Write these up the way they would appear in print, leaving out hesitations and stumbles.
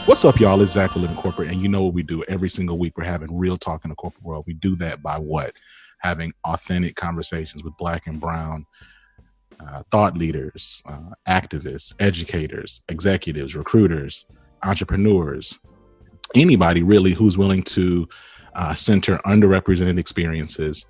What's up, y'all? It's Zach Living Corporate, and you know what we do every single week. We're having real talk in the corporate world. We do that by what? Having authentic conversations with Black and brown thought leaders, activists, educators, executives, recruiters, entrepreneurs, anybody really who's willing to center underrepresented experiences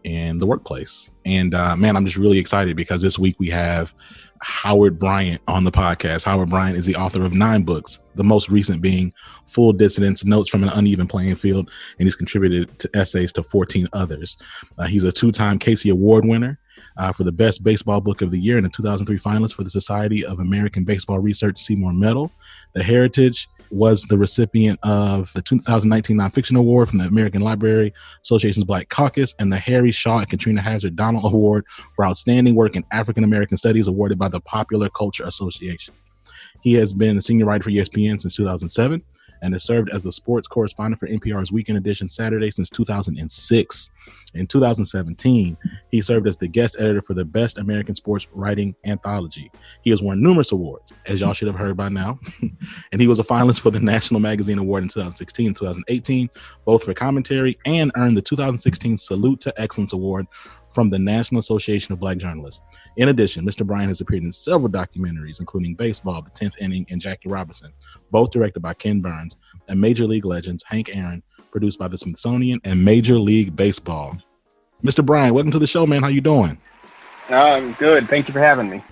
in the workplace. And man, I'm just really excited because this week we have Howard Bryant on the podcast. Howard Bryant is the author of 9 books, the most recent being Full Dissidence, Notes from an Uneven Playing Field, and he's contributed to essays to 14 others. He's a 2-time Casey Award winner for the Best Baseball Book of the Year and a 2003 finalist for the Society of American Baseball Research Seymour Medal. The Heritage was the recipient of the 2019 Nonfiction Award from the American Library Association's Black Caucus and the Harry Shaw and Katrina Hazard Donald Award for Outstanding Work in African American Studies, awarded by the Popular Culture Association. He has been a senior writer for ESPN since 2007 and has served as the sports correspondent for NPR's Weekend Edition Saturday since 2006. In 2017, he served as the guest editor for the Best American Sports Writing Anthology. He has won numerous awards, as y'all should have heard by now. And he was a finalist for the National Magazine Award in 2016 and 2018, both for commentary, and earned the 2016 Salute to Excellence Award from the National Association of Black Journalists. In addition, Mr. Bryant has appeared in several documentaries, including Baseball, The 10th Inning, and Jackie Robinson, both directed by Ken Burns, and Major League Legends, Hank Aaron, produced by the Smithsonian and Major League Baseball. Mr. Bryant, welcome to the show, man. How you doing? I'm good. Thank you for having me.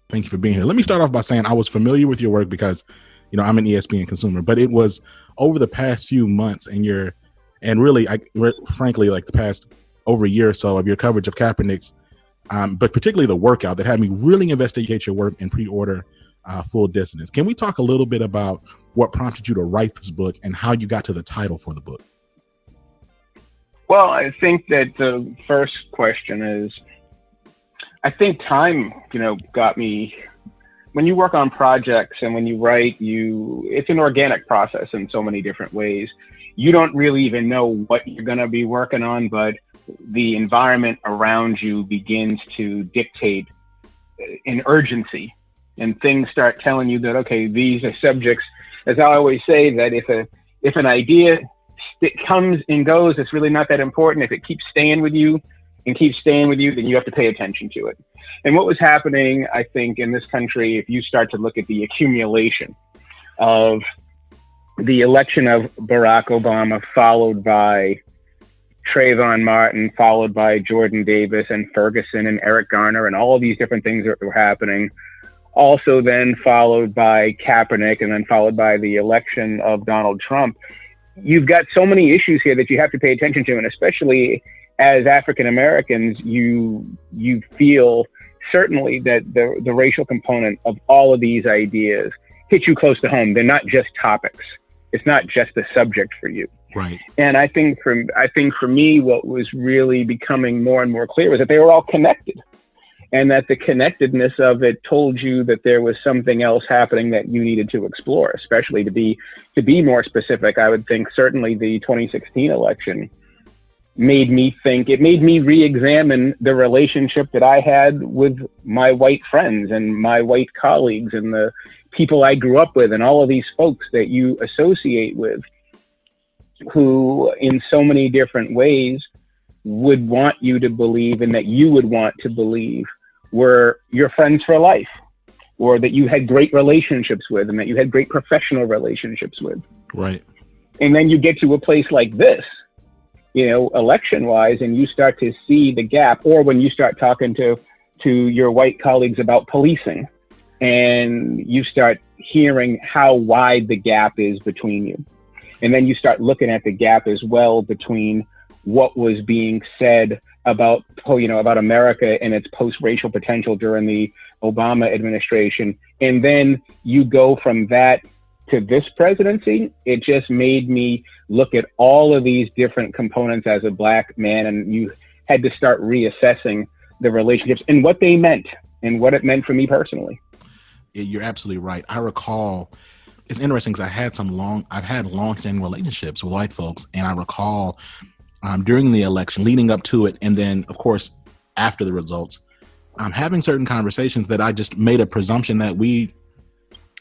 Thank you for being here. Let me start off by saying I was familiar with your work because, you know, I'm an ESPN consumer, but it was over the past few months frankly, like the past over a year or so of your coverage of Kaepernick's, but particularly the workout that had me really investigate your work and pre-order Full Dissidence. Can we talk a little bit about what prompted you to write this book and how you got to the title for the book? Well, I think that the first question is, I think time, got me. When you work on projects and when you write, it's an organic process in so many different ways. You don't really even know what you're going to be working on, but the environment around you begins to dictate an urgency, and things start telling you that, okay, these are subjects, as I always say, that if an idea comes and goes, it's really not that important. If it keeps staying with you, then you have to pay attention to it. And what was happening, I think, in this country, if you start to look at the accumulation of the election of Barack Obama, followed by Trayvon Martin, followed by Jordan Davis and Ferguson and Eric Garner and all of these different things that were happening, also then followed by Kaepernick and then followed by the election of Donald Trump. You've got so many issues here that you have to pay attention to, and especially as African Americans, you feel certainly that the racial component of all of these ideas hit you close to home. They're not just topics. It's not just a subject for you. Right. And I think for me, what was really becoming more and more clear was that they were all connected, and that the connectedness of it told you that there was something else happening that you needed to explore, especially to be more specific. I would think certainly the 2016 election made me re-examine the relationship that I had with my white friends and my white colleagues and the people I grew up with and all of these folks that you associate with, who in so many different ways would want you to believe, and that you would want to believe, were your friends for life, or that you had great relationships with, and that you had great professional relationships with. Right. And then you get to a place like this, election wise, and you start to see the gap, or when you start talking to your white colleagues about policing, and you start hearing how wide the gap is between you. And then you start looking at the gap as well between what was being said about America and its post-racial potential during the Obama administration. And then you go from that to this presidency. It just made me look at all of these different components as a Black man, and you had to start reassessing the relationships and what they meant and what it meant for me personally. You're absolutely right. I recall, it's interesting because I've had long-standing relationships with white folks, and I recall during the election, leading up to it, and then of course after the results, having certain conversations that I just made a presumption that we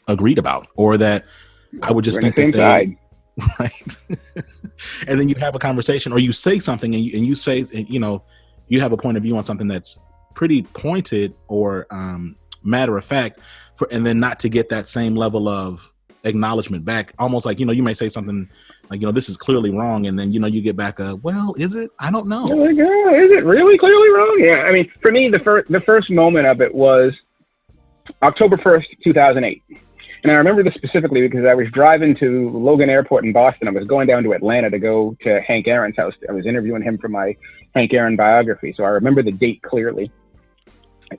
agreed about, or that I would just We're think on the that same they, side. right. And then you have a conversation, or you say something, and you say, you know, you have a point of view on something that's pretty pointed or matter of fact, and then not to get that same level of acknowledgement back, almost like, you know, you may say something like, you know, this is clearly wrong, and then, you know, you get back well, is it? I don't know. Like, is it really clearly wrong? Yeah, I mean, for me, the first moment of it was October 1st, 2008. And I remember this specifically because I was driving to Logan Airport in Boston. I was going down to Atlanta to go to Hank Aaron's house. I was interviewing him for my Hank Aaron biography, so I remember the date clearly.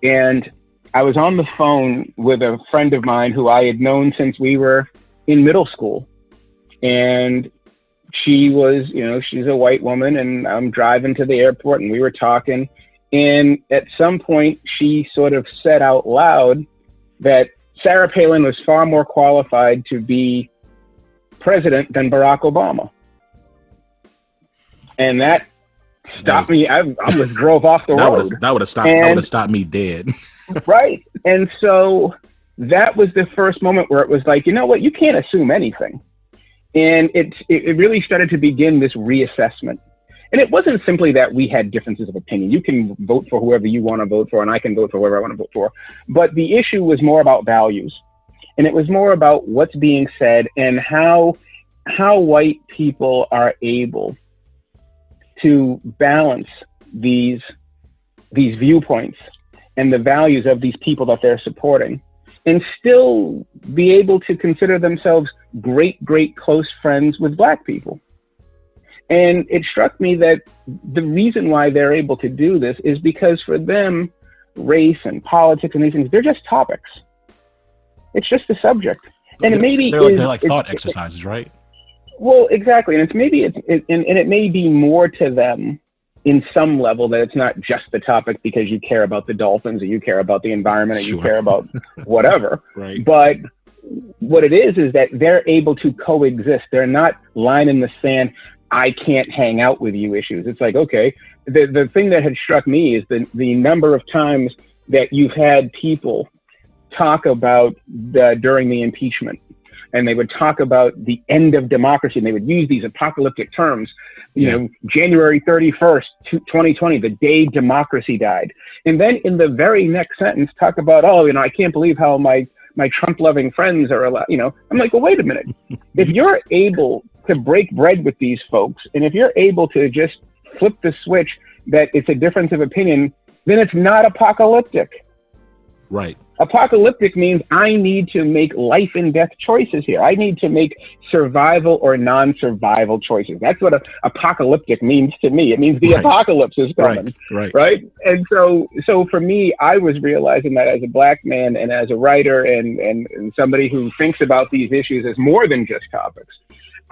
And I was on the phone with a friend of mine who I had known since we were in middle school. And she was, you know, she's a white woman, and I'm driving to the airport, and we were talking. And at some point, she sort of said out loud that Sarah Palin was far more qualified to be president than Barack Obama. And that stopped me. I almost drove off the road. That would have stopped me dead. Right. And so that was the first moment where it was like, you know what, you can't assume anything. And it really started to begin this reassessment. And it wasn't simply that we had differences of opinion. You can vote for whoever you want to vote for, and I can vote for whoever I want to vote for. But the issue was more about values. And it was more about what's being said and how white people are able to balance these viewpoints and the values of these people that they're supporting, and still be able to consider themselves great, great close friends with Black people. And it struck me that the reason why they're able to do this is because for them, race and politics and these things, they're just topics. It's just a subject. And they're like thought exercises, right? Well, exactly. And it may be more to them in some level that it's not just the topic because you care about the dolphins or you care about the environment or you care about whatever. Right. But what it is that they're able to coexist. They're not line in the sand, I can't hang out with you issues. It's like, okay, the thing that had struck me is the number of times that you've had people talk about during the impeachment, and they would talk about the end of democracy, and they would use these apocalyptic terms, you know, January 31st, 2020, the day democracy died. And then in the very next sentence, talk about, oh, you know, I can't believe how my Trump-loving friends are allowed, you know. I'm like, well, wait a minute. If you're able to break bread with these folks, and if you're able to just flip the switch that it's a difference of opinion, then it's not apocalyptic. Right. Apocalyptic means I need to make life and death choices here. I need to make survival or non-survival choices. That's what apocalyptic means to me. It means the apocalypse is coming. Right. And so for me, I was realizing that as a Black man and as a writer and somebody who thinks about these issues as more than just topics,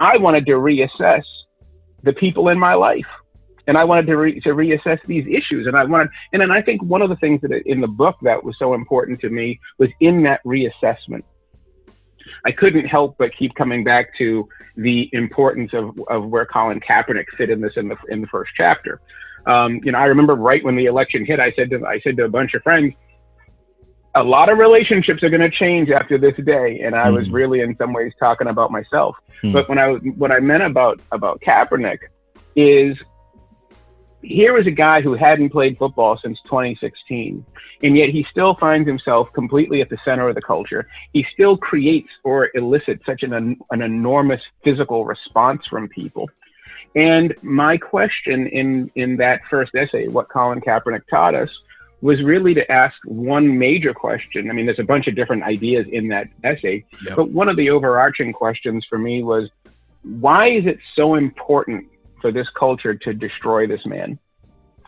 I wanted to reassess the people in my life. And I wanted to reassess these issues. And then I think one of the things that in the book that was so important to me was in that reassessment. I couldn't help but keep coming back to the importance of where Colin Kaepernick fit in this in the first chapter. You know, I remember right when the election hit, I said to a bunch of friends, a lot of relationships are going to change after this day. And I was really in some ways talking about myself. But what I meant about Kaepernick is, here is a guy who hadn't played football since 2016, and yet he still finds himself completely at the center of the culture. He still creates or elicits such an enormous physical response from people. And my question in that first essay, What Colin Kaepernick Taught Us, was really to ask one major question. I mean, there's a bunch of different ideas in that essay, but one of the overarching questions for me was, why is it so important for this culture to destroy this man?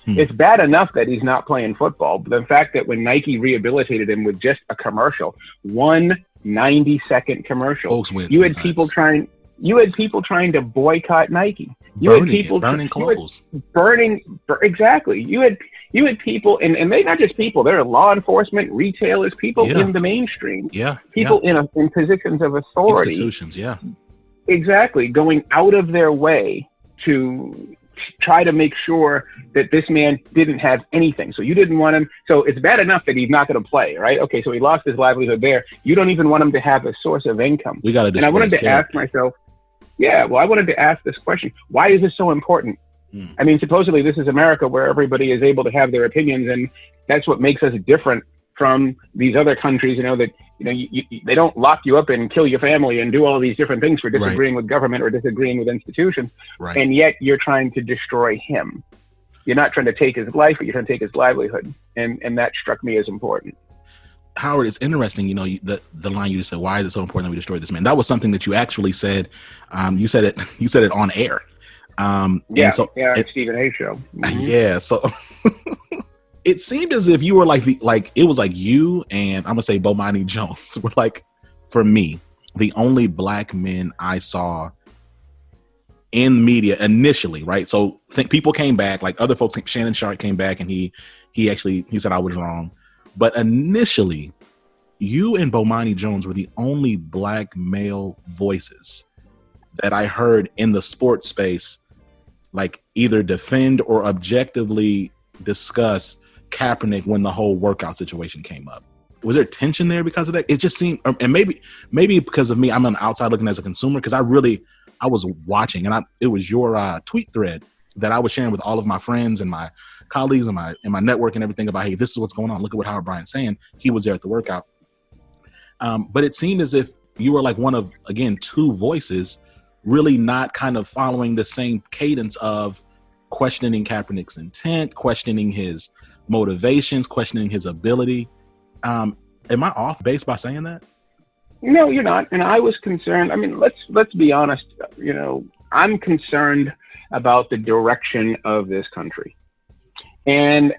It's bad enough that he's not playing football, but the fact that when Nike rehabilitated him with just a commercial, one 90-second commercial, you had people trying to boycott Nike. You had people burning clothes. Exactly. You had people, and they not just people, there are law enforcement, retailers, people in the mainstream, people in positions of authority, institutions, exactly, going out of their way to try to make sure that this man didn't have anything. So you didn't want him. So it's bad enough that he's not going to play, right? Okay, so he lost his livelihood there. You don't even want him to have a source of income. We got to. And I wanted to ask myself, I wanted to ask this question: why is this so important? I mean, supposedly this is America, where everybody is able to have their opinions, and that's what makes us different from these other countries. That they don't lock you up and kill your family and do all these different things for disagreeing with government or disagreeing with institutions. Right. And yet you're trying to destroy him. You're not trying to take his life, but you're trying to take his livelihood. And that struck me as important. Howard, it's interesting, the line you just said, why is it so important that we destroy this man? That was something that you actually said. You said it on air. Stephen A. show. Mm-hmm. Yeah. So it seemed as if you were it was like you and I'm gonna say Bomani Jones were like, for me, the only black men I saw in media initially, right? So people came back, like other folks. Shannon Sharp came back, and he said I was wrong, but initially, you and Bomani Jones were the only black male voices that I heard in the sports space, like either defend or objectively discuss Kaepernick when the whole workout situation came up. Was there tension there because of that? It just seemed, and maybe because of me, I'm on the outside looking as a consumer, because I was watching, and it was your tweet thread that I was sharing with all of my friends and my colleagues and my network and everything about, hey, this is what's going on. Look at what Howard Bryant's saying. He was there at the workout. But it seemed as if you were like one of, again, two voices really not kind of following the same cadence of questioning Kaepernick's intent, questioning his motivations, questioning his ability. Am I off base by saying that? No, you're not. And I was concerned. I mean, let's be honest. I'm concerned about the direction of this country. And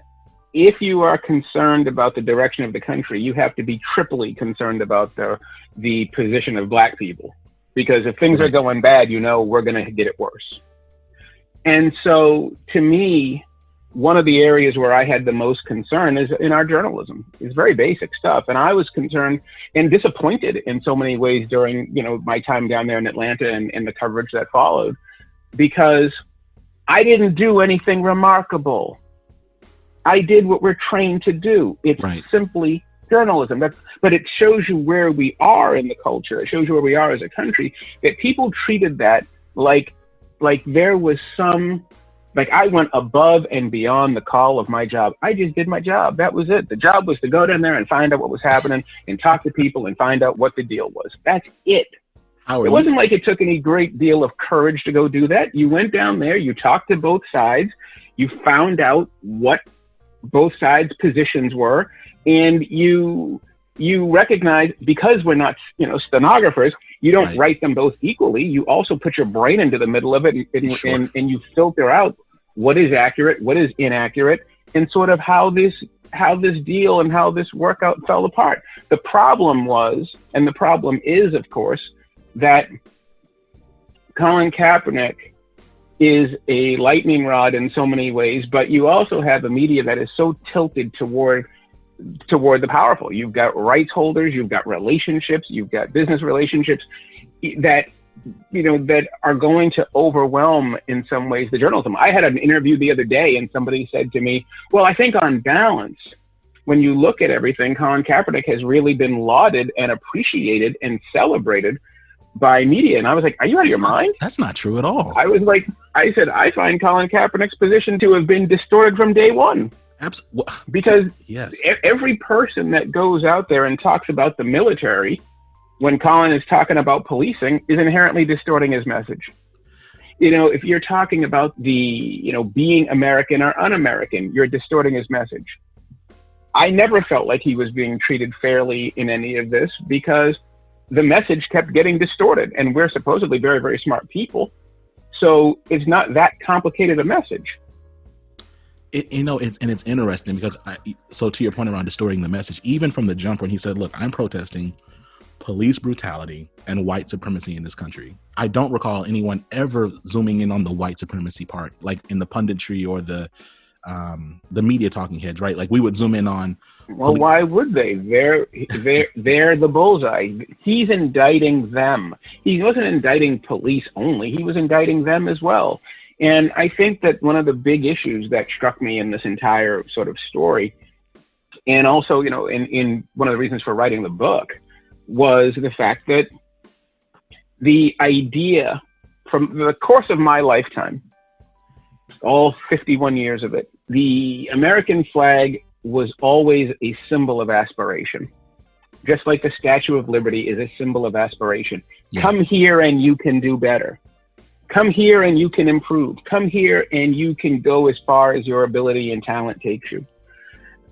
if you are concerned about the direction of the country, you have to be triply concerned about the position of black people. Because if things are going bad, we're going to get it worse. And so, to me, one of the areas where I had the most concern is in our journalism. It's very basic stuff. And I was concerned and disappointed in so many ways during, my time down there in Atlanta and the coverage that followed, because I didn't do anything remarkable. I did what we're trained to do. It's simply journalism. But it shows you where we are in the culture. It shows you where we are as a country, that people treated that like there was some, like I went above and beyond the call of my job. I just did my job. That was it. The job was to go down there and find out what was happening and talk to people and find out what the deal was. That's it. It wasn't like it took any great deal of courage to go do that. You went down there, you talked to both sides, you found out what both sides' positions were, and you recognize, because we're not, stenographers, you don't write them both equally. You also put your brain into the middle of it and you filter out what is accurate, what is inaccurate, and sort of how this deal and how this workout fell apart. The problem was, and the problem is, of course, that Colin Kaepernick is a lightning rod in so many ways, but you also have a media that is so tilted toward the powerful. You've got rights holders, you've got relationships, you've got business relationships that are going to overwhelm in some ways the journalism. I had an interview the other day and somebody said to me, well, I think on balance, when you look at everything, Colin Kaepernick has really been lauded and appreciated and celebrated by media. And I was like, are you out of your mind? That's not true at all. I said, I find Colin Kaepernick's position to have been distorted from day one. Absolutely. Because every person that goes out there and talks about the military when Colin is talking about policing is inherently distorting his message. If you're talking about the, being American or un-American, you're distorting his message. I never felt like he was being treated fairly in any of this because the message kept getting distorted, and we're supposedly very, very smart people. So it's not that complicated a message. It's interesting because so to your point around distorting the message, even from the jump when he said, look, I'm protesting police brutality and white supremacy in this country. I don't recall anyone ever zooming in on the white supremacy part, like in the punditry or the media talking heads, right? Like we would zoom in on. Well, why would they? They're the bullseye. He's indicting them. He wasn't indicting police only. He was indicting them as well. And I think that one of the big issues that struck me in this entire sort of story, and also, you know, in one of the reasons for writing the book, was the fact that the idea from the course of my lifetime, all 51 years of it, the American flag was always a symbol of aspiration. Just like the Statue of Liberty is a symbol of aspiration. Yeah. Come here and you can do better. Come here and you can improve. Come here and you can go as far as your ability and talent takes you.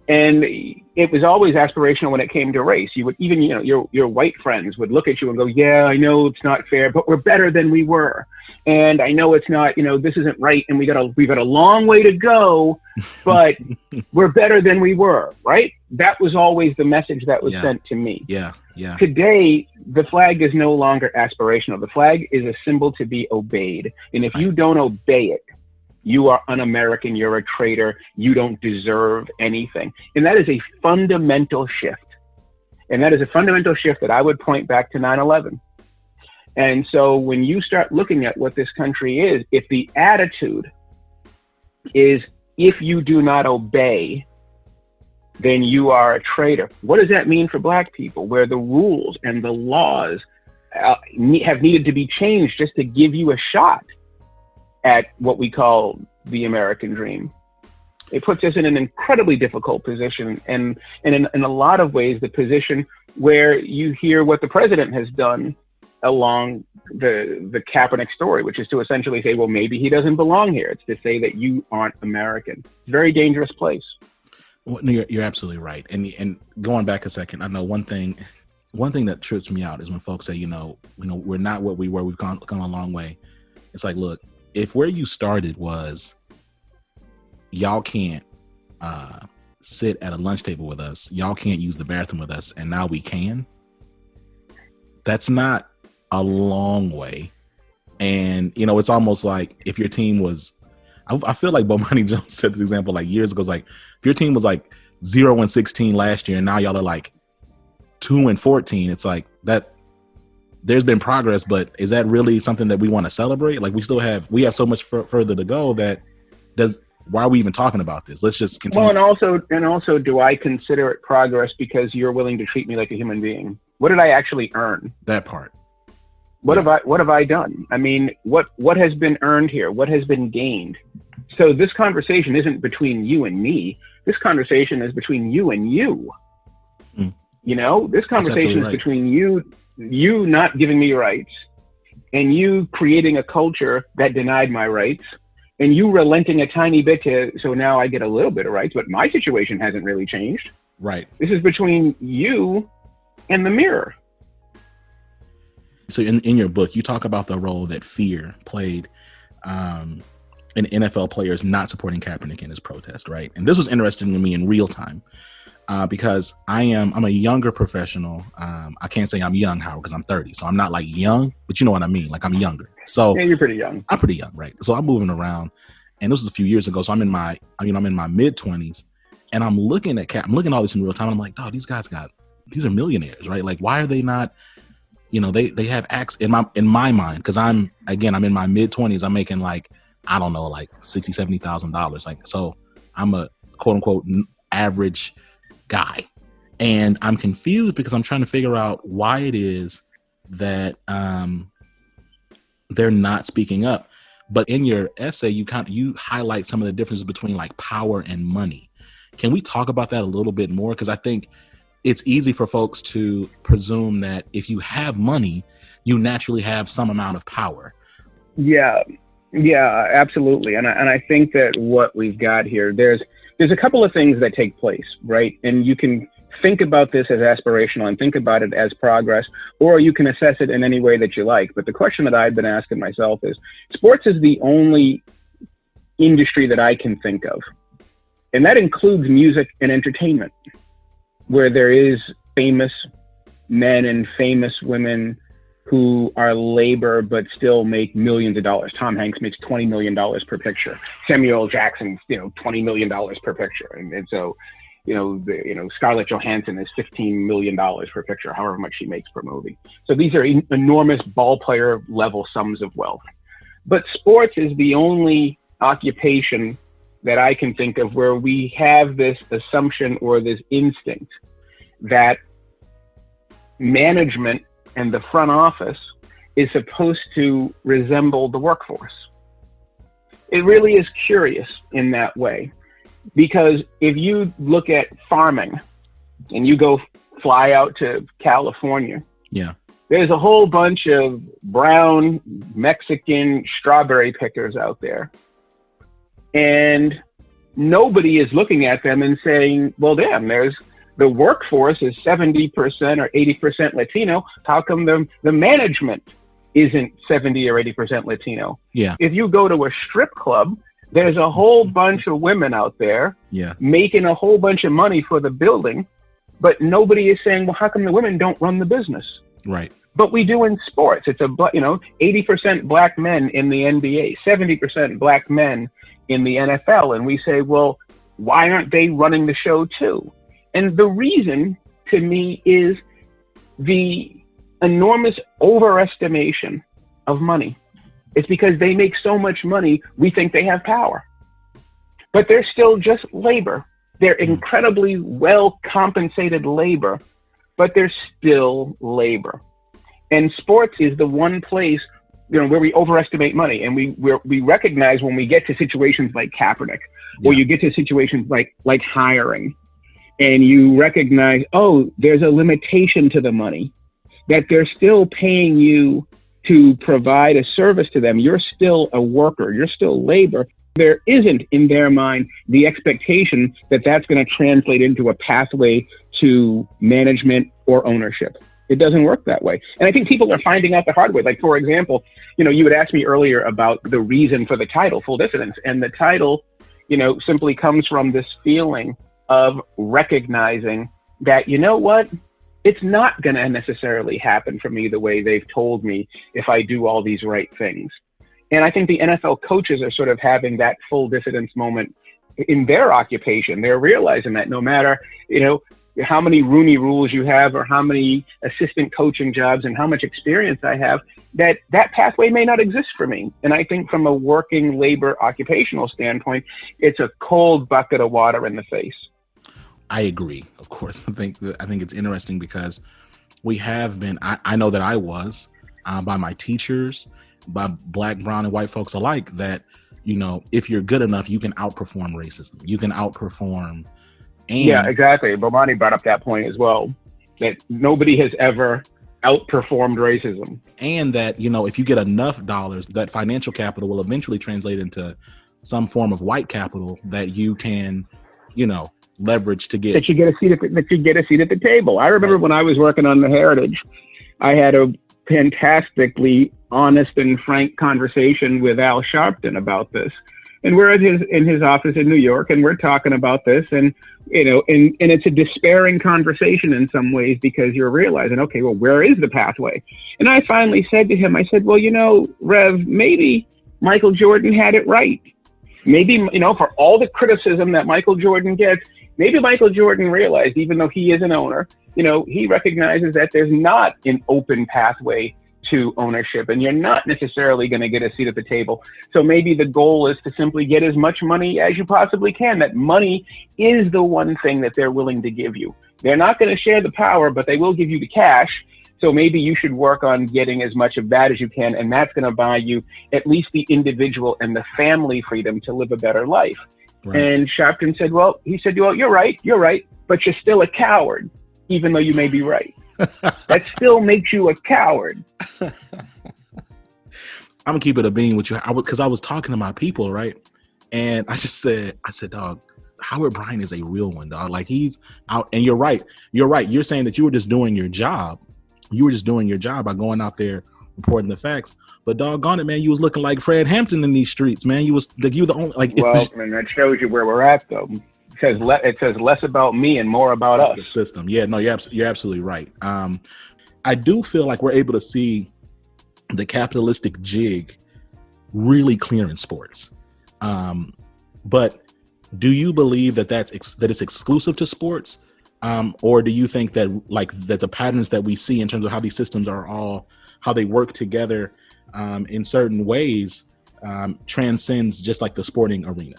And it was always aspirational when it came to race. You would even, you know, your white friends would look at you and go, yeah, I know it's not fair, but we're better than we were. And I know it's not, you know, this isn't right. And we've got a long way to go, but we're better than we were, right? That was always the message that was sent to me. Yeah. Yeah. Today, the flag is no longer aspirational. The flag is a symbol to be obeyed. And if you don't obey it, you are un-American, you're a traitor, you don't deserve anything. And that is a fundamental shift. And that is a fundamental shift that I would point back to 9/11. And so when you start looking at what this country is, if the attitude is, if you do not obey, then you are a traitor. What does that mean for Black people, where the rules and the laws have needed to be changed just to give you a shot at what we call the American dream? It puts us in an incredibly difficult position, and in a lot of ways, the position where you hear what the president has done along the Kaepernick story, which is to essentially say, well, maybe he doesn't belong here. It's to say that you aren't American. It's a very dangerous place. Well, no, you're absolutely right. And going back a second, I know one thing that trips me out is when folks say, you know, we're not what we were. We've come a long way. It's like, look, if where you started was y'all can't sit at a lunch table with us, y'all can't use the bathroom with us, and now we can, that's not a long way. And, you know, it's almost like if your team was, I feel like Bomani Jones said this example like years ago. It's like if your team was like 0-16 last year and now y'all are like 2-14, it's like that. There's been progress, but is that really something that we want to celebrate? Like we have so much further to go why are we even talking about this? Let's just continue. Well, and also, do I consider it progress because you're willing to treat me like a human being? What did I actually earn? That part. What have I done? I mean, what has been earned here? What has been gained? So this conversation isn't between you and me. This conversation is between you and you. Mm. You know, this conversation is between you not giving me rights, and you creating a culture that denied my rights, and you relenting a tiny bit so now I get a little bit of rights, but my situation hasn't really changed. Right. This is between you and the mirror. So in your book, you talk about the role that fear played in NFL players not supporting Kaepernick in his protest, right? And this was interesting to me in real time. Because I'm a younger professional. I can't say I'm young, Howard, because I'm 30. So I'm not like young, but you know what I mean? Like I'm younger. So yeah, you're pretty young. I'm pretty young, right? So I'm moving around, and this was a few years ago. So I'm in my mid 20s, and I'm looking at I'm looking at all this in real time. And I'm like, oh, these are millionaires, right? Like, why are they not, you know, they have acts in my mind. Cause I'm in my mid 20s. I'm making like, I don't know, like $60,000, $70,000. Like, so I'm a quote unquote average guy, and I'm confused because I'm trying to figure out why it is that they're not speaking up. But in your essay, you highlight some of the differences between like power and money. Can we talk about that a little bit more? Because I think it's easy for folks to presume that if you have money, you naturally have some amount of power. Yeah, absolutely. And I think that what we've got here, there's a couple of things that take place, right? And you can think about this as aspirational and think about it as progress, or you can assess it in any way that you like. But the question that I've been asking myself is, sports is the only industry that I can think of, and that includes music and entertainment, where there is famous men and famous women who are labor but still make millions of dollars. Tom Hanks makes $20 million per picture. Samuel L. Jackson's, $20 million per picture. And so, Scarlett Johansson is $15 million per picture, however much she makes per movie. So these are enormous ball player level sums of wealth. But sports is the only occupation that I can think of where we have this assumption or this instinct that management and the front office is supposed to resemble the workforce. It really is curious in that way, because if you look at farming and you go fly out to California, yeah, there's a whole bunch of brown Mexican strawberry pickers out there. And nobody is looking at them and saying, well, damn, the workforce is 70% or 80% Latino. How come the management isn't 70 or 80% Latino? Yeah. If you go to a strip club, there's a whole bunch of women out there making a whole bunch of money for the building, but nobody is saying, well, how come the women don't run the business? Right. But we do in sports. It's 80% black men in the NBA, 70% black men in the NFL. And we say, well, why aren't they running the show too? And the reason, to me, is the enormous overestimation of money. It's because they make so much money, we think they have power. But they're still just labor. They're incredibly well compensated labor, but they're still labor. And sports is the one place, where we overestimate money, and we recognize when we get to situations like Kaepernick, or you get to situations like hiring, and you recognize, oh, there's a limitation to the money, that they're still paying you to provide a service to them. You're still a worker. You're still labor. There isn't, in their mind, the expectation that that's going to translate into a pathway to management or ownership. It doesn't work that way. And I think people are finding out the hard way. Like, for example, you had asked me earlier about the reason for the title, Full Dissidence. And the title, simply comes from this feeling of recognizing that, you know what? It's not going to necessarily happen for me the way they've told me if I do all these right things. And I think the NFL coaches are sort of having that full dissidence moment in their occupation. They're realizing that no matter, how many Rooney rules you have, or how many assistant coaching jobs and how much experience I have, that pathway may not exist for me. And I think from a working labor occupational standpoint, it's a cold bucket of water in the face. I agree. Of course. I think it's interesting because we have been, I know that I was, by my teachers, by black, brown, and white folks alike, that, if you're good enough, you can outperform racism. You can outperform. Yeah, exactly. Bomani brought up that point as well, that nobody has ever outperformed racism. And that, if you get enough dollars, that financial capital will eventually translate into some form of white capital that you can, leverage to get. That you get a seat at the table. I remember when I was working on the Heritage, I had a fantastically honest and frank conversation with Al Sharpton about this. And we're in his office in New York, and we're talking about this, and and it's a despairing conversation in some ways, because you're realizing, okay, well, where is the pathway? And I finally said to him, I said, well, Rev, maybe Michael Jordan had it right. Maybe, for all the criticism that Michael Jordan gets, maybe Michael Jordan realized, even though he is an owner, he recognizes that there's not an open pathway to ownership, and you're not necessarily going to get a seat at the table. So maybe the goal is to simply get as much money as you possibly can. That money is the one thing that they're willing to give you. They're not going to share the power, but they will give you the cash. So maybe you should work on getting as much of that as you can, and that's going to buy you at least the individual and the family freedom to live a better life. Right. And Sharpton said, well, you're right, but you're still a coward, even though you may be right. That still makes you a coward. I'm gonna keep it a bean with you, because I was talking to my people, right? And I said, dog, Howard Bryant is a real one, dog. Like, he's out, and you're right. You're saying that you were just doing your job. You were just doing your job by going out there reporting the facts. But doggone it, man, you was looking like Fred Hampton in these streets, man. You was like, you the only, like. Well, and that shows you where we're at, though. It says less about me and more about us. The system. Yeah, no, you're absolutely right. I do feel like we're able to see the capitalistic jig really clear in sports. But do you believe that that it's exclusive to sports? Or do you think that that the patterns that we see in terms of how these systems are how they work together in certain ways transcends just like the sporting arena?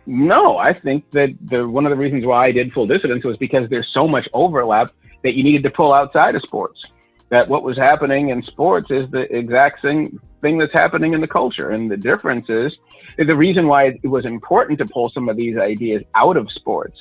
No, I think that one of the reasons why I did Full Dissidence was because there's so much overlap that you needed to pull outside of sports. That what was happening in sports is the exact same thing that's happening in the culture. And the difference is the reason why it was important to pull some of these ideas out of sports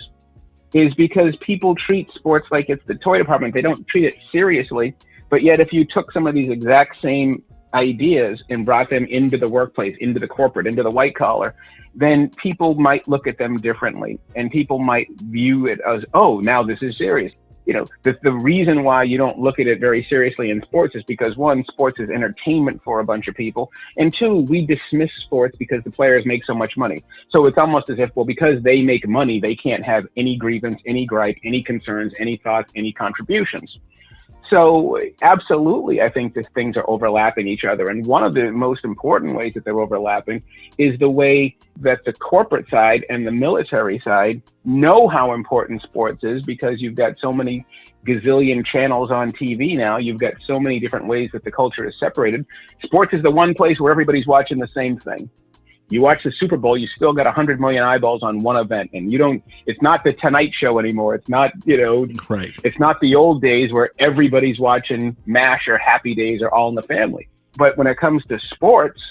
is because people treat sports like it's the toy department. They don't treat it seriously. But yet if you took some of these exact same ideas and brought them into the workplace, into the corporate, into the white collar, then people might look at them differently, and people might view it as, oh, now this is serious. You know, the reason why you don't look at it very seriously in sports is because, one, sports is entertainment for a bunch of people, and two, we dismiss sports because the players make so much money. So it's almost as if, well, because they make money, they can't have any grievance, any gripe, any concerns, any thoughts, any contributions. So absolutely, I think these things are overlapping each other. And one of the most important ways that they're overlapping is the way that the corporate side and the military side know how important sports is, because you've got so many gazillion channels on TV now. You've got so many different ways that the culture is separated. Sports is the one place where everybody's watching the same thing. You watch the Super Bowl, you still got 100 million eyeballs on one event, and it's not the Tonight Show anymore. It's not, right. It's not the old days where everybody's watching MASH or Happy Days or All in the Family. But when it comes to sports,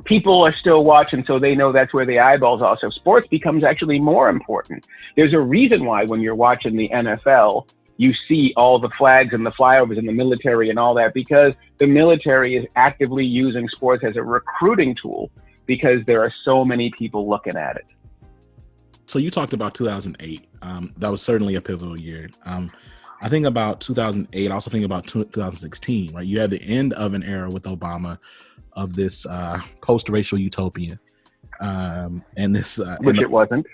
people are still watching, so they know that's where the eyeballs are. So sports becomes actually more important. There's a reason why when you're watching the NFL, you see all the flags and the flyovers in the military and all that, because the military is actively using sports as a recruiting tool because there are so many people looking at it. So you talked about 2008. That was certainly a pivotal year. I think about 2008. I also think about 2016, right? You had the end of an era with Obama of this post-racial utopia. And this... Which it wasn't.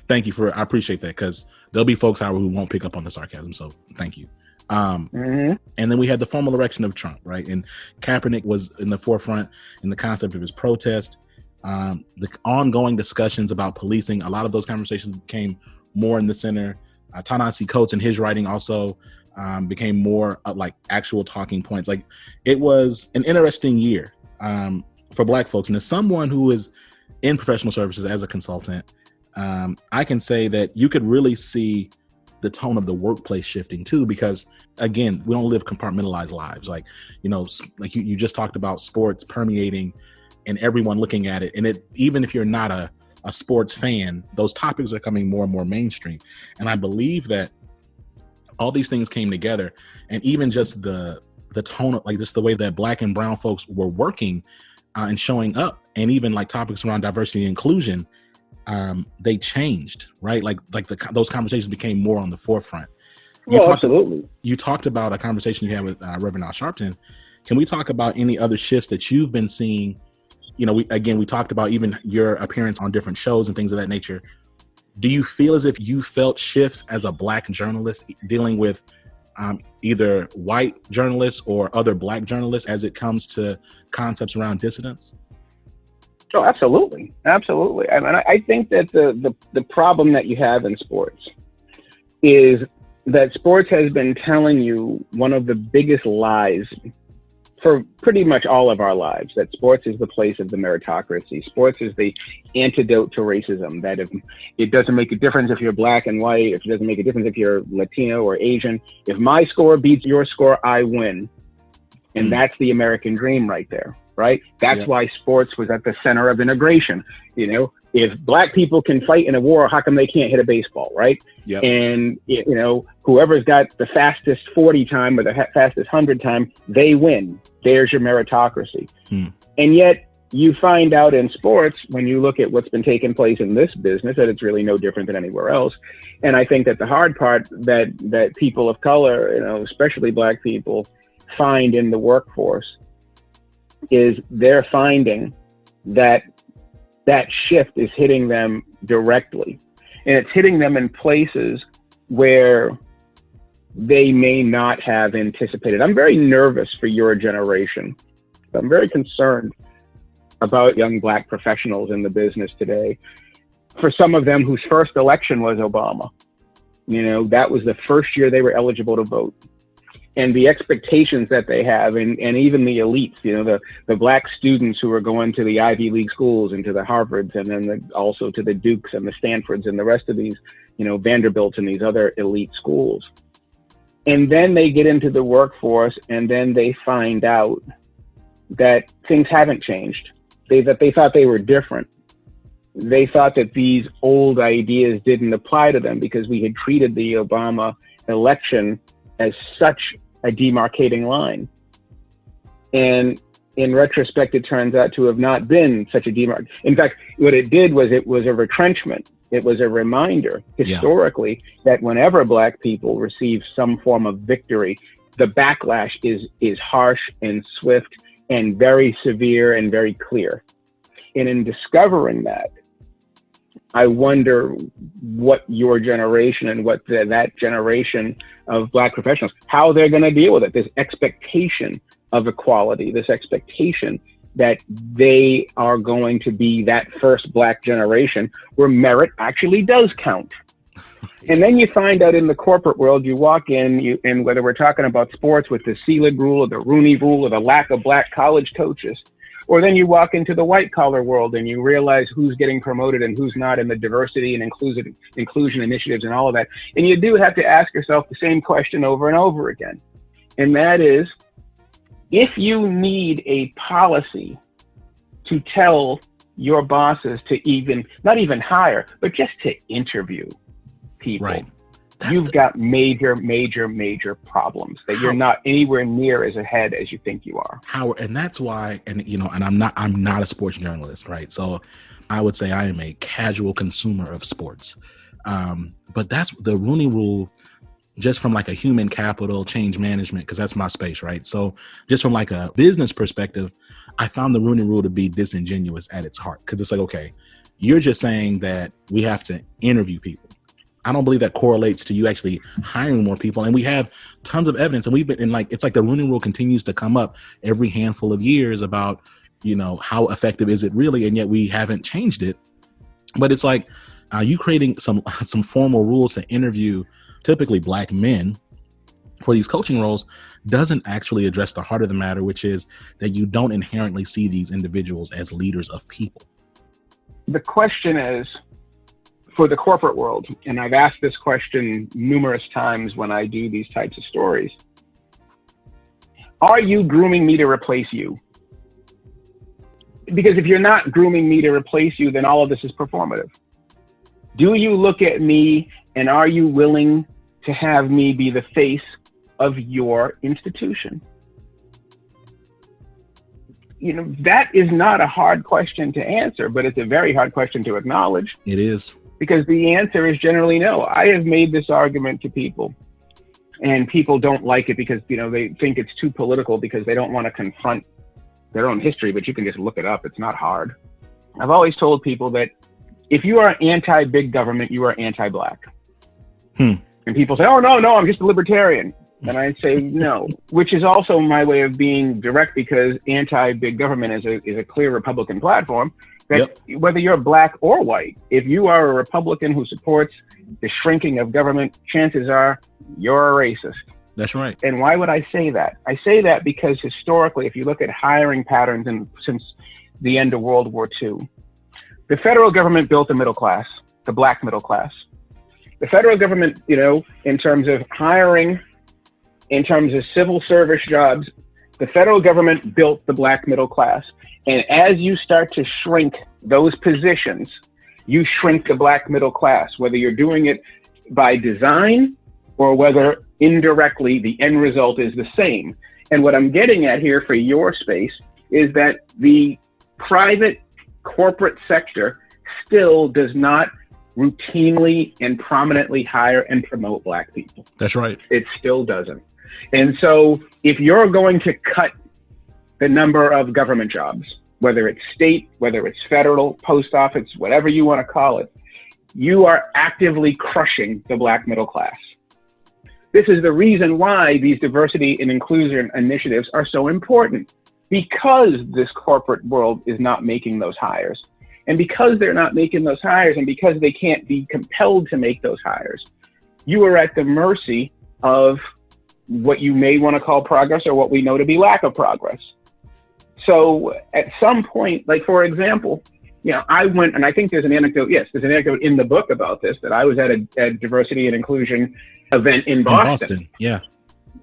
Thank you I appreciate that, because there'll be folks, however, who won't pick up on the sarcasm. So thank you. And then we had the formal election of Trump, right? And Kaepernick was in the forefront in the concept of his protest. The ongoing discussions about policing, a lot of those conversations became more in the center. Ta-Nehisi Coates and his writing also became more like actual talking points. Like, it was an interesting year for Black folks. And as someone who is in professional services as a consultant, I can say that you could really see the tone of the workplace shifting too, because again, we don't live compartmentalized lives. Like, like you just talked about sports permeating and everyone looking at it. And even if you're not a sports fan, those topics are coming more and more mainstream. And I believe that all these things came together, and even just the tone of, like, just the way that Black and brown folks were working and showing up, and even like topics around diversity and inclusion, they changed, right? Like those conversations became more on the forefront. Absolutely. You talked about a conversation you had with Reverend Al Sharpton. Can we talk about any other shifts that you've been seeing? We talked about even your appearance on different shows and things of that nature. Do you feel as if you felt shifts as a Black journalist dealing with either white journalists or other Black journalists as it comes to concepts around dissidence? Oh, absolutely. Absolutely. I mean, I think that the problem that you have in sports is that sports has been telling you one of the biggest lies for pretty much all of our lives, that sports is the place of the meritocracy. Sports is the antidote to racism, that if it doesn't make a difference if you're Black and white, if it doesn't make a difference if you're Latino or Asian, if my score beats your score, I win. And that's the American dream right there, right? That's why sports was at the center of integration. If Black people can fight in a war, how come they can't hit a baseball, right? Yep. And, whoever's got the fastest 40 time or the fastest 100 time, they win. There's your meritocracy. And yet you find out in sports, when you look at what's been taking place in this business, that it's really no different than anywhere else. And I think that the hard part that people of color, especially Black people, find in the workforce is they're finding that shift is hitting them directly. And it's hitting them in places where they may not have anticipated. I'm very nervous for your generation. I'm very concerned about young Black professionals in the business today. For some of them whose first election was Obama, that was the first year they were eligible to vote. and the expectations that they have, and even the elites, the black students who are going to the Ivy League schools and to the Harvards, and then also to the Dukes and the Stanfords and the rest of these, Vanderbilts and these other elite schools. And then they get into the workforce, and then they find out that things haven't changed. That they thought they were different. They thought that these old ideas didn't apply to them because we had treated the Obama election as such a demarcating line. And in retrospect, it turns out to have not been such a demarc. In fact, what it did was it was a retrenchment. It was a reminder historically that whenever black people receive some form of victory, the backlash is harsh and swift and very severe and very clear. And in discovering that, I wonder what your generation and what that generation of black professionals, how they're going to deal with it. This expectation of equality, this expectation that they are going to be that first black generation where merit actually does count. And then you find out in the corporate world, you walk in, and whether we're talking about sports with the Selig rule or the Rooney rule or the lack of black college coaches, or then you walk into the white collar world and you realize who's getting promoted and who's not in the diversity and inclusion initiatives and all of that. And you do have to ask yourself the same question over and over again. And that is, if you need a policy to tell your bosses to not even hire, but just to interview people, right. You've got major, major, major problems that you're not anywhere near as ahead as you think you are. Howard, and that's why, and I'm not a sports journalist, right? So I would say I am a casual consumer of sports. But that's the Rooney Rule, just from like a human capital change management, because that's my space, right? So just from like a business perspective, I found the Rooney Rule to be disingenuous at its heart, because it's like, okay, you're just saying that we have to interview people. I don't believe that correlates to you actually hiring more people. And we have tons of evidence, and we've been in it's like the Rooney Rule continues to come up every handful of years about, how effective is it really? And yet we haven't changed it. But it's like, you creating some formal rules to interview typically black men for these coaching roles doesn't actually address the heart of the matter, which is that you don't inherently see these individuals as leaders of people. The question is, for the corporate world, and I've asked this question numerous times when I do these types of stories, are you grooming me to replace you? Because if you're not grooming me to replace you, then all of this is performative. Do you look at me and are you willing to have me be the face of your institution? That is not a hard question to answer, but it's a very hard question to acknowledge. It is. Because the answer is generally no. I have made this argument to people, and people don't like it because, they think it's too political because they don't want to confront their own history, but you can just look it up. It's not hard. I've always told people that if you are anti-big government, you are anti-black. And people say, oh, no, I'm just a libertarian. And I say no, which is also my way of being direct, because anti-big government is a clear Republican platform. That whether you're black or white, if you are a Republican who supports the shrinking of government, chances are you're a racist. That's right. And why would I say that? I say that because historically, if you look at hiring patterns since the end of World War II, the federal government built the middle class, the black middle class. The federal government, in terms of hiring, in terms of civil service jobs, the federal government built the black middle class. And as you start to shrink those positions, you shrink the black middle class, whether you're doing it by design or whether indirectly the end result is the same. And what I'm getting at here for your space is that the private corporate sector still does not routinely and prominently hire and promote black people. That's right. It still doesn't. And so if you're going to cut the number of government jobs, whether it's state, whether it's federal, post office, whatever you want to call it, you are actively crushing the black middle class. This is the reason why these diversity and inclusion initiatives are so important, because this corporate world is not making those hires. And because they're not making those hires, and because they can't be compelled to make those hires, you are at the mercy of what you may want to call progress or what we know to be lack of progress. So at some point, like for example, I went, and I think there's an anecdote. Yes, there's an anecdote in the book about this, that I was at a diversity and inclusion event in Boston. Yeah.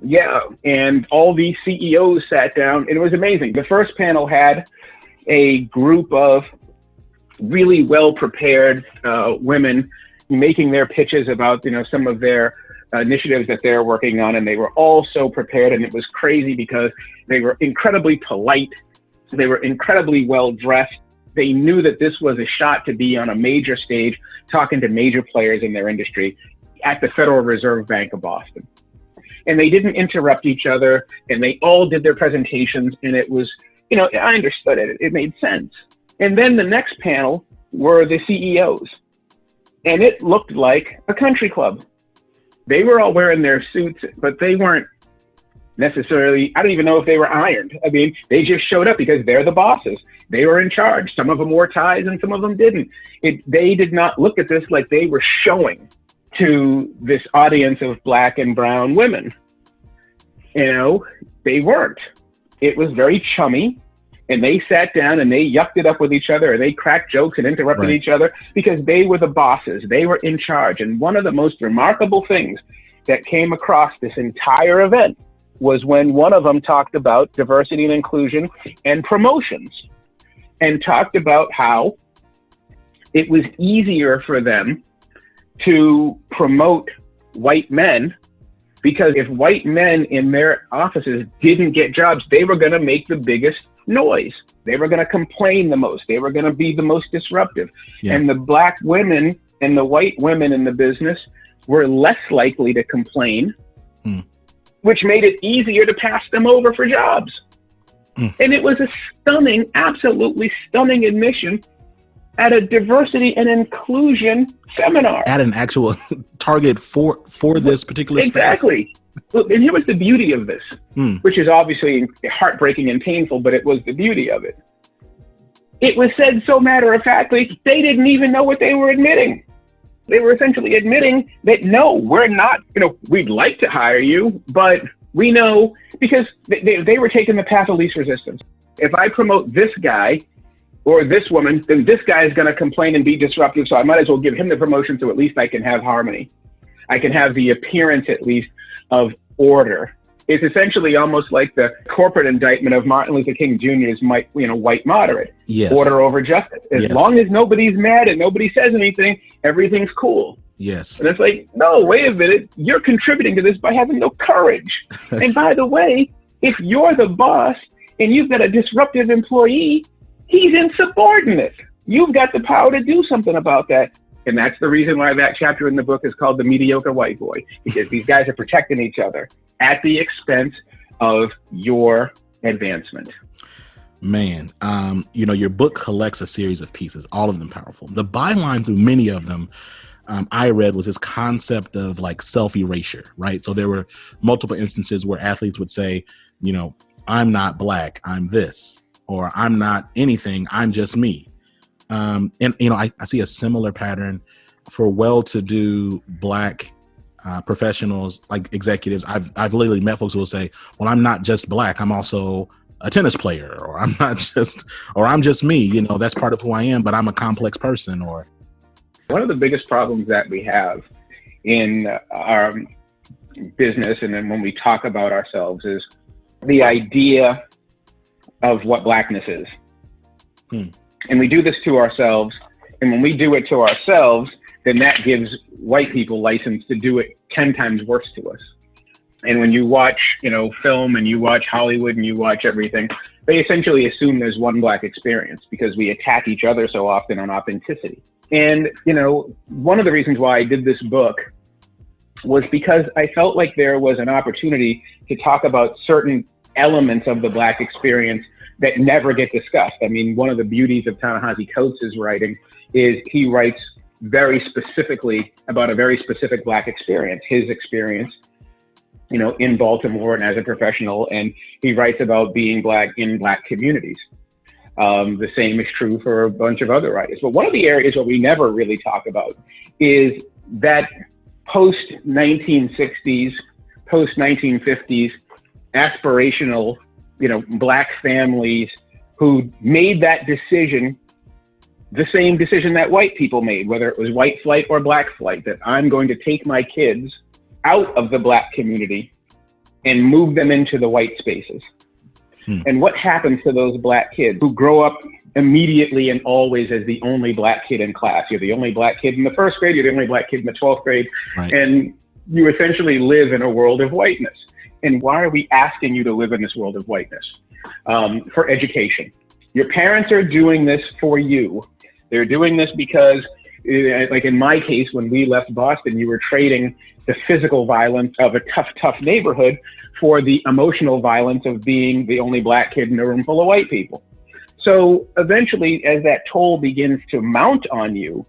Yeah. And all these CEOs sat down, and it was amazing. The first panel had a group of really well-prepared women making their pitches about, some of their initiatives that they're working on. And they were all so prepared, and it was crazy because they were incredibly polite. They were incredibly well-dressed. They knew that this was a shot to be on a major stage, talking to major players in their industry at the Federal Reserve Bank of Boston. And they didn't interrupt each other, and they all did their presentations, and it was, I understood it. It made sense. And then the next panel were the CEOs, and it looked like a country club. They were all wearing their suits, but they weren't necessarily, I don't even know if they were ironed. I mean, they just showed up because they're the bosses. They were in charge. Some of them wore ties and some of them didn't. They did not look at this like they were showing to this audience of Black and brown women. They weren't. It was very chummy, and they sat down and they yucked it up with each other, and they cracked jokes and interrupted each other because they were the bosses. They were in charge. And one of the most remarkable things that came across this entire event was when one of them talked about diversity and inclusion and promotions, and talked about how it was easier for them to promote white men because if white men in their offices didn't get jobs, they were going to make the biggest noise. They were going to complain the most. They were going to be the most disruptive. Yeah. And the Black women and the white women in the business were less likely to complain, which made it easier to pass them over for jobs. And it was a stunning, absolutely stunning admission at a diversity and inclusion seminar. At an actual target for this particular space. Exactly. And here was the beauty of this, which is obviously heartbreaking and painful, but it was the beauty of it. It was said so matter-of-factly, they didn't even know what they were admitting. They were essentially admitting that, no, we're not, we'd like to hire you, but we know, because they were taking the path of least resistance. If I promote this guy or this woman, then this guy is going to complain and be disruptive, so I might as well give him the promotion so at least I can have harmony. I can have the appearance, at least, of order. It's essentially almost like the corporate indictment of Martin Luther King Jr.'s white moderate. Yes. Order over justice. As long as nobody's mad and nobody says anything, everything's cool. Yes. And it's like, no, wait a minute. You're contributing to this by having no courage. And by the way, if you're the boss and you've got a disruptive employee, he's insubordinate. You've got the power to do something about that. And that's the reason why that chapter in the book is called The Mediocre White Boy, because these guys are protecting each other at the expense of your advancement. Man, your book collects a series of pieces, all of them powerful. The byline through many of them I read was this concept of like self-erasure, right? So there were multiple instances where athletes would say, I'm not Black, I'm this, or I'm not anything, I'm just me. I see a similar pattern for well-to-do Black professionals, like executives. I've literally met folks who will say, well, I'm not just Black, I'm also a tennis player, or I'm just me, that's part of who I am, but I'm a complex person. Or one of the biggest problems that we have in our business, and then when we talk about ourselves, is the idea of what Blackness is. And we do this to ourselves. And when we do it to ourselves, then that gives white people license to do it 10 times worse to us. And when you watch, film, and you watch Hollywood and you watch everything, they essentially assume there's one Black experience because we attack each other so often on authenticity. And, one of the reasons why I did this book was because I felt like there was an opportunity to talk about certain elements of the Black experience that never get discussed. I mean, one of the beauties of Ta-Nehisi Coates' writing is he writes very specifically about a very specific Black experience, his experience, in Baltimore and as a professional. And he writes about being Black in Black communities. The same is true for a bunch of other writers. But one of the areas where we never really talk about is that post-1960s, post 1950s aspirational, black families who made that decision, the same decision that white people made, whether it was white flight or black flight, that I'm going to take my kids out of the black community and move them into the white spaces. And what happens to those black kids who grow up immediately and always as the only black kid in class? You're the only black kid in the first grade, you're the only black kid in the 12th grade, right. And you essentially live in a world of whiteness. And why are we asking you to live in this world of whiteness? For education. Your parents are doing this for you. They're doing this because, like in my case, when we left Boston, you were trading the physical violence of a tough neighborhood for the emotional violence of being the only black kid in a room full of white people. So eventually, as that toll begins to mount on you,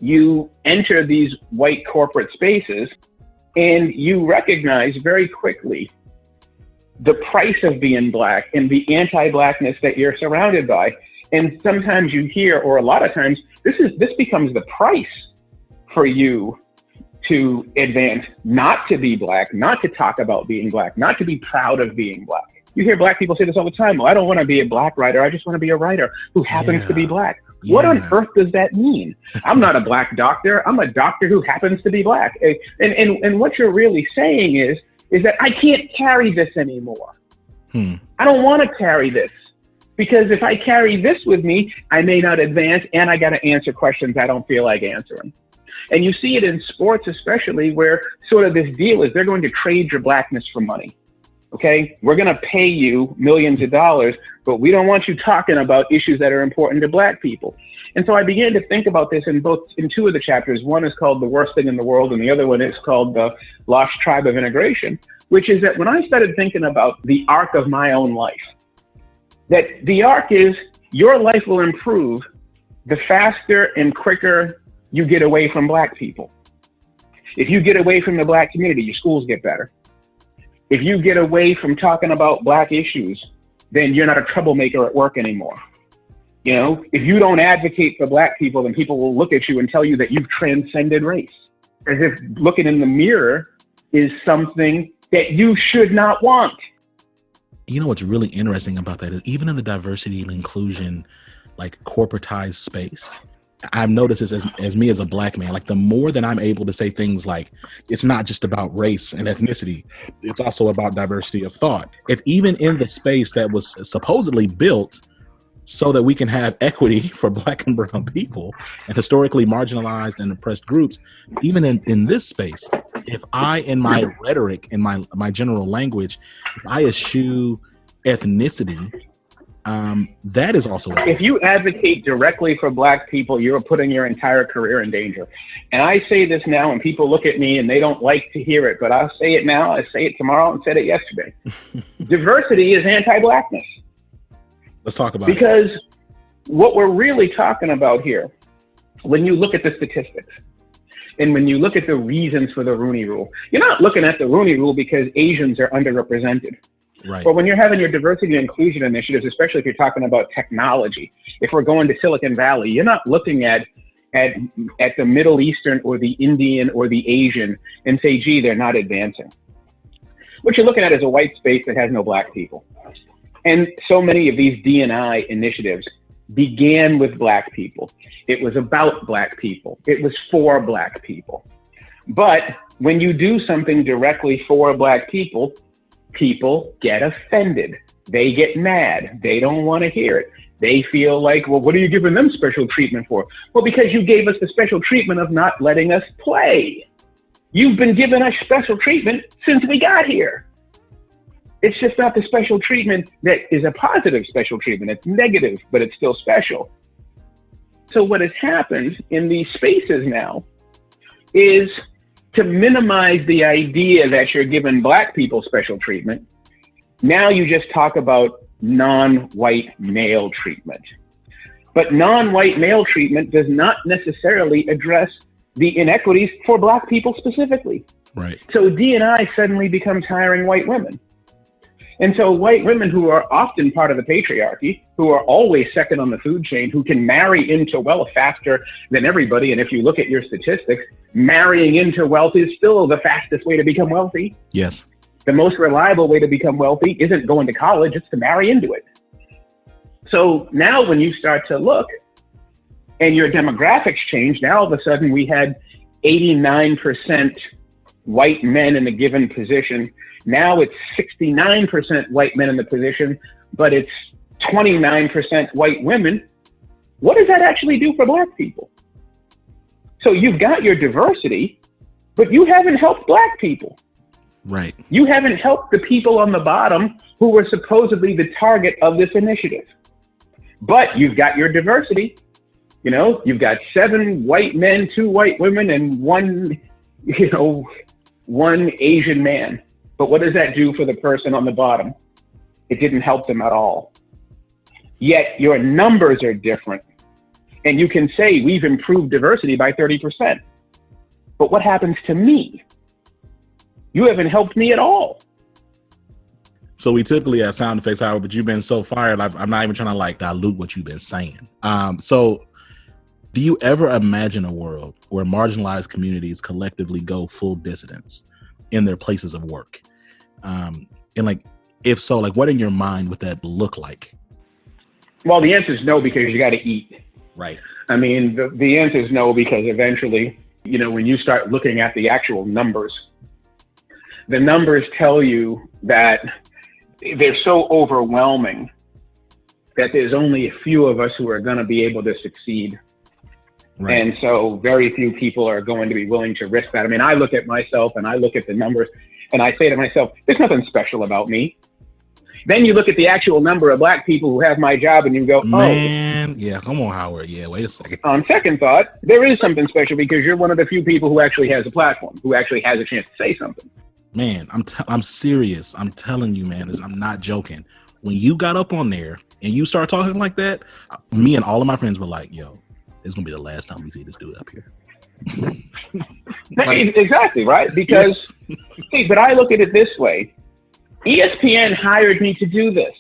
you enter these white corporate spaces and you recognize very quickly the price of being black and the anti-blackness that you're surrounded by. And sometimes you hear, or a lot of times, this becomes the price for you to advance, not to be black, not to talk about being black, not to be proud of being black. You hear black people say this all the time. Well, I don't want to be a black writer. I just want to be a writer who happens to be black. Yeah. What on earth does that mean? I'm not a black doctor. I'm a doctor who happens to be black. And what you're really saying is that I can't carry this anymore. I don't want to carry this, because if I carry this with me, I may not advance, and I got to answer questions I don't feel like answering. And you see it in sports, especially, where sort of this deal is they're going to trade your blackness for money. Okay, we're going to pay you millions of dollars, but we don't want you talking about issues that are important to black people. And so I began to think about this in two of the chapters. One is called The Worst Thing in the World, and the other one is called The Lost Tribe of Integration, which is that when I started thinking about the arc of my own life, that the arc is your life will improve the faster and quicker you get away from black people. If you get away from the black community, your schools get better. If you get away from talking about black issues, then you're not a troublemaker at work anymore. If you don't advocate for black people, then people will look at you and tell you that you've transcended race, as if looking in the mirror is something that you should not want. You know what's really interesting about that is even in the diversity and inclusion, like corporatized space, I've noticed this as me as a black man, like the more that I'm able to say things like, it's not just about race and ethnicity, it's also about diversity of thought. If even in the space that was supposedly built so that we can have equity for black and brown people and historically marginalized and oppressed groups, even in this space, if I, in my rhetoric, in my general language, if I eschew ethnicity, that is also. If you advocate directly for black people, you're putting your entire career in danger. And I say this now, and people look at me and they don't like to hear it, but I'll say it now, I say it tomorrow, and said it yesterday. Diversity is anti-blackness. Let's talk about because what we're really talking about here, when you look at the statistics and when you look at the reasons for the Rooney Rule, you're not looking at the Rooney Rule because Asians are underrepresented. Right. But when you're having your diversity and inclusion initiatives, especially if you're talking about technology, if we're going to Silicon Valley, you're not looking at the Middle Eastern or the Indian or the Asian and say, gee, they're not advancing. What you're looking at is a white space that has no black people. And so many of these D&I initiatives began with black people. It was about black people. It was for black people. But when you do something directly for black people, people get offended. They get mad. They don't want to hear it. They feel like, well, what are you giving them special treatment for? Well, because you gave us the special treatment of not letting us play. You've been giving us special treatment since we got here. It's just not the special treatment that is a positive special treatment. It's negative, but it's still special. So what has happened in these spaces now is to minimize the idea that you're giving black people special treatment. Now you just talk about non-white male treatment. But non-white male treatment does not necessarily address the inequities for black people specifically. Right. So D&I suddenly becomes hiring white women. And so white women who are often part of the patriarchy, who are always second on the food chain, who can marry into wealth faster than everybody. And if you look at your statistics, marrying into wealth is still the fastest way to become wealthy. Yes. The most reliable way to become wealthy isn't going to college, it's to marry into it. So now when you start to look and your demographics change, now all of a sudden we had 89% white men in a given position. Now it's 69% white men in the position, but it's 29% white women. What does that actually do for Black people? So you've got your diversity, but you haven't helped Black people. Right. You haven't helped the people on the bottom who were supposedly the target of this initiative. But you've got your diversity. You know, you've got 7 white men, 2 white women, and one Asian man. But what does that do for the person on the bottom? It didn't help them at all. Yet your numbers are different. And you can say we've improved diversity by 30%. But what happens to me? You haven't helped me at all. So we typically have sound effects, Howard, but you've been so fired. I'm not even trying to dilute what you've been saying. So do you ever imagine a world where marginalized communities collectively go full dissidence in their places of work? And if so, what in your mind would that look like? Well, the answer is no, because you got to eat. Right. I mean, the answer is no, because eventually, when you start looking at the actual numbers, the numbers tell you that they're so overwhelming that there's only a few of us who are going to be able to succeed. Right. And so very few people are going to be willing to risk that. I mean, I look at myself and I look at the numbers and I say to myself, there's nothing special about me. Then you look at the actual number of Black people who have my job and you go, man, yeah, come on, Howard. Yeah, wait a second. On second thought, there is something special because you're one of the few people who actually has a platform, who actually has a chance to say something. Man, I'm serious. I'm telling you, man, I'm not joking. When you got up on there and you start talking like that, me and all of my friends were like, yo, it's going to be the last time we see this dude up here. Exactly, right? Because, see, but I look at it this way. ESPN hired me to do this.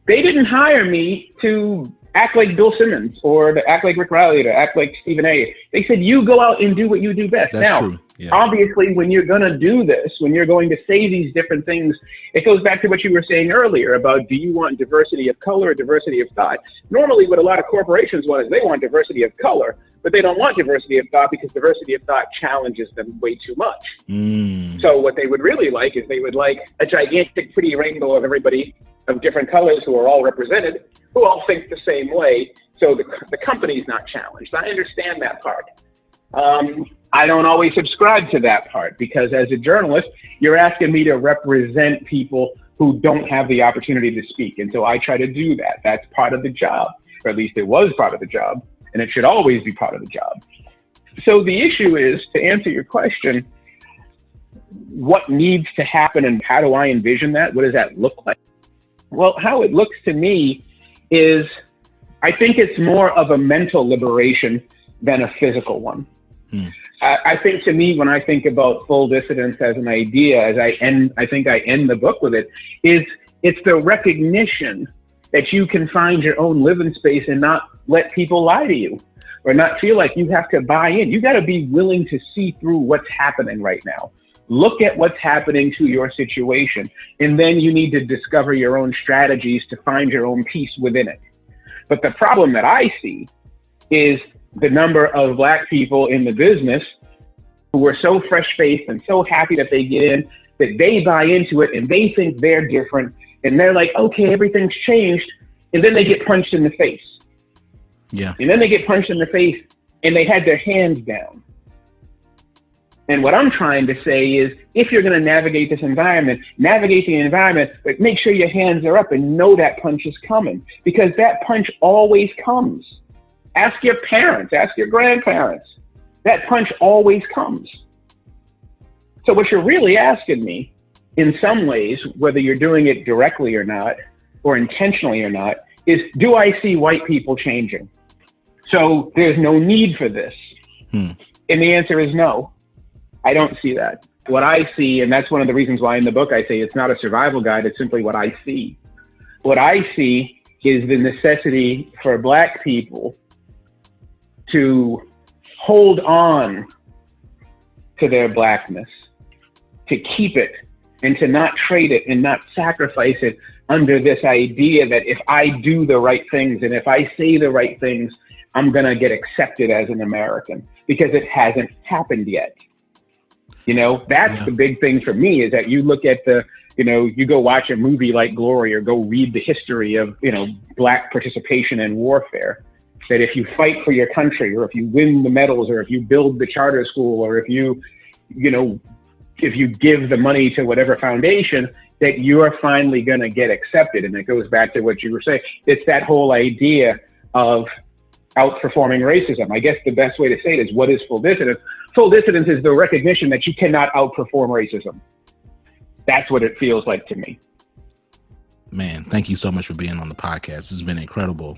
They didn't hire me to act like Bill Simmons or to act like Rick Riley or to act like Stephen A. They said, you go out and do what you do best. That's now, true. Yeah. Obviously, when you're going to do this, when you're going to say these different things, it goes back to what you were saying earlier about, do you want diversity of color or diversity of thought? Normally, what a lot of corporations want is they want diversity of color, but they don't want diversity of thought because diversity of thought challenges them way too much. So what they would really like is they would like a gigantic, pretty rainbow of everybody of different colors who are all represented, who all think the same way. So the company's not challenged. I understand that part. I don't always subscribe to that part because as a journalist, you're asking me to represent people who don't have the opportunity to speak. And so I try to do that. That's part of the job, or at least it was part of the job, and it should always be part of the job. So the issue is, to answer your question, what needs to happen and how do I envision that? What does that look like? Well, how it looks to me is, I think it's more of a mental liberation than a physical one. I think to me, when I think about full dissidence as an idea, I think I end the book with it, it's the recognition that you can find your own living space and not let people lie to you or not feel like you have to buy in. You got to be willing to see through what's happening right now. Look at what's happening to your situation, and then you need to discover your own strategies to find your own peace within it. But the problem that I see is the number of Black people in the business who are so fresh-faced and so happy that they get in, that they buy into it and they think they're different. And they're like, okay, everything's changed. And then they get punched in the face. Yeah. And then they get punched in the face and they had their hands down. And what I'm trying to say is, if you're going to navigate this environment, navigate the environment, but make sure your hands are up and know that punch is coming, because that punch always comes. Ask your parents, ask your grandparents. That punch always comes. So what you're really asking me, in some ways, whether you're doing it directly or not, or intentionally or not, is, do I see white people changing? So there's no need for this. And the answer is no, I don't see that. What I see, and that's one of the reasons why in the book I say it's not a survival guide, it's simply what I see. What I see is the necessity for Black people to hold on to their Blackness, to keep it, and to not trade it and not sacrifice it under this idea that if I do the right things and if I say the right things, I'm going to get accepted as an American, because it hasn't happened yet. That's the big thing for me, is that you look at you go watch a movie like Glory or go read the history of, Black participation in warfare, that if you fight for your country, or if you win the medals, or if you build the charter school, or if you give the money to whatever foundation, that you're finally going to get accepted. And it goes back to what you were saying. It's that whole idea of outperforming racism. I guess the best way to say it is, what is full dissidence? Full dissidence is the recognition that you cannot outperform racism. That's what it feels like to me. Man, thank you so much for being on the podcast. This has been incredible.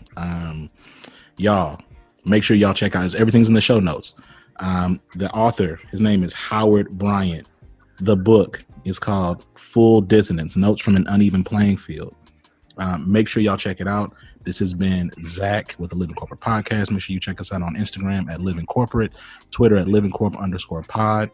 Y'all, make sure y'all check out everything's in the show notes. The author, his name is Howard Bryant. The book is called Full Dissidence, Notes from an Uneven Playing Field. Make sure y'all check it out. This has been Zach with the Living Corporate Podcast. Make sure you check us out on Instagram at Living Corporate, Twitter at livingcorp_pod.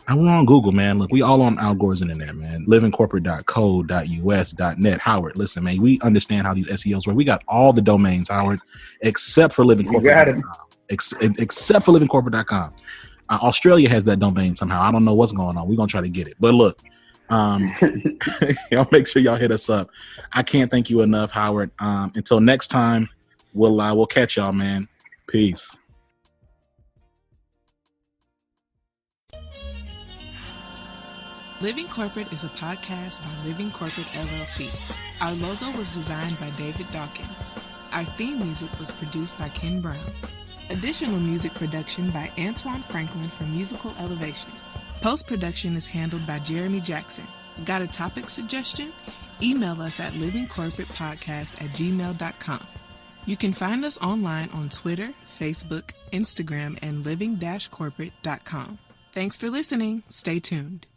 And we're on Google, man. Look, we all on Al Gore's internet, man. livingcorporate.co.us.net. Howard, listen, man, we understand how these SEOs work. We got all the domains, Howard, except for livingcorporate.com. Except for livingcorporate.com. Australia has that domain somehow. I don't know what's going on. We're going to try to get it. But look, y'all make sure y'all hit us up. I can't thank you enough, Howard. Until next time, we'll catch y'all, man. Peace. Living Corporate is a podcast by Living Corporate LLC. Our logo was designed by David Dawkins. Our theme music was produced by Ken Brown. Additional music production by Antoine Franklin for Musical Elevation. Post-production is handled by Jeremy Jackson. Got a topic suggestion? Email us at livingcorporatepodcast@gmail.com. You can find us online on Twitter, Facebook, Instagram, and living-corporate.com. Thanks for listening. Stay tuned.